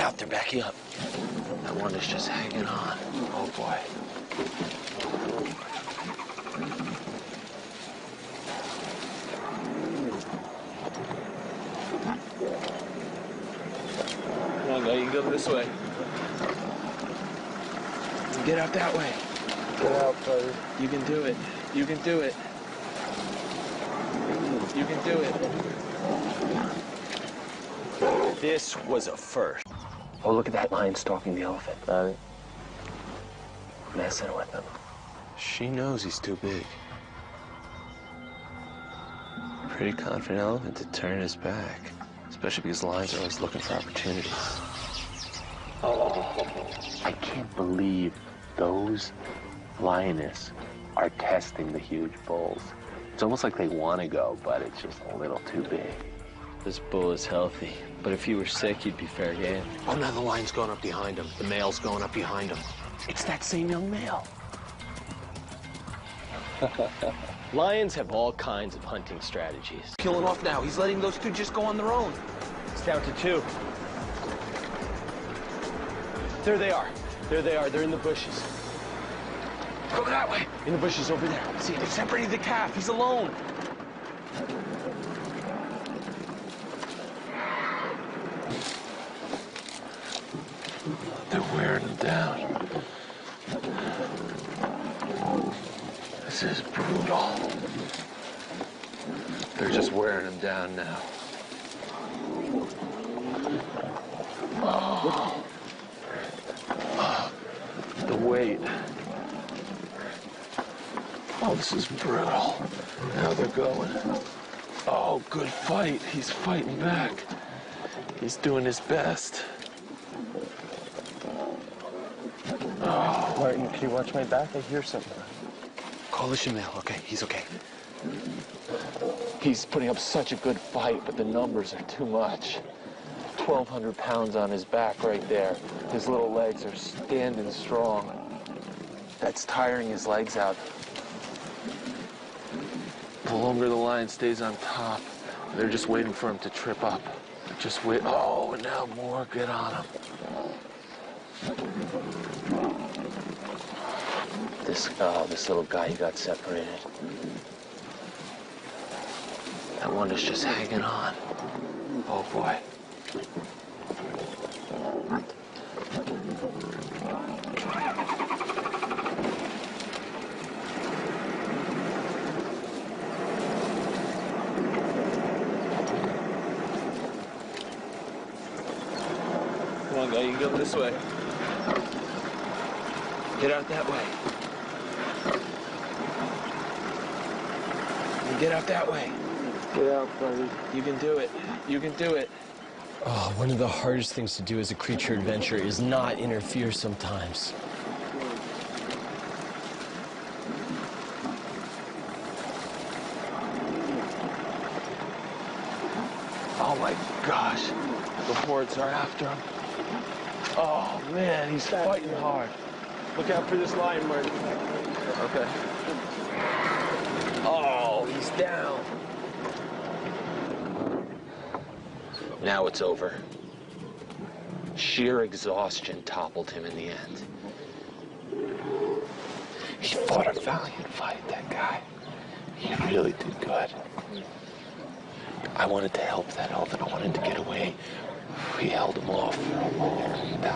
out, they're backing up. That one is just hanging on. Oh, boy. Come on, guy, you can go this way. Get out that way. Get out, buddy. You can do it. You can do it. You can do it. This was a first. Oh, look at that lion stalking the elephant. Messing with him. She knows he's too big. Pretty confident elephant to turn his back, especially because lions are always looking for opportunities. Oh, I can't believe those lioness are testing the huge bulls. It's almost like they want to go, but it's just a little too big. This bull is healthy, but if he were sick, he'd be fair game. Oh, now the lion's going up behind him. The male's going up behind him. It's that same young male. Lions have all kinds of hunting strategies. Killing off now. He's letting those two just go on their own. It's down to 2. There they are. There they are. They're in the bushes. Go that way. In the bushes over there. See, they've separated the calf. He's alone. They're wearing him down. This is brutal. They're just wearing him down now. Oh. The weight. Oh, this is brutal. Now they're going. Oh, good fight. He's fighting back. He's doing his best. Oh. Martin, can you watch my back? I hear something. Coalition male. Okay, he's okay. He's putting up such a good fight, but the numbers are too much. 1,200 pounds on his back right there. His little legs are standing strong. That's tiring his legs out. The longer the lion stays on top, they're just waiting for him to trip up. Just wait. Oh, and now more. Get on him. This little guy, he got separated. That one is just hanging on. Oh, boy. Come on, guy, you can go this way. Get out that way. Get out that way. Get out, buddy. You can do it. You can do it. Oh, one of the hardest things to do as a creature adventurer is not interfere sometimes. Oh, my gosh. The hordes are after him. Oh, man, he's fighting hard. Look out for this lion, Martin. Okay. Oh, he's down. Now it's over. Sheer exhaustion toppled him in the end. He fought a valiant fight, that guy. He really did good. I wanted to help that elephant. I wanted to get away. We held him off for a while.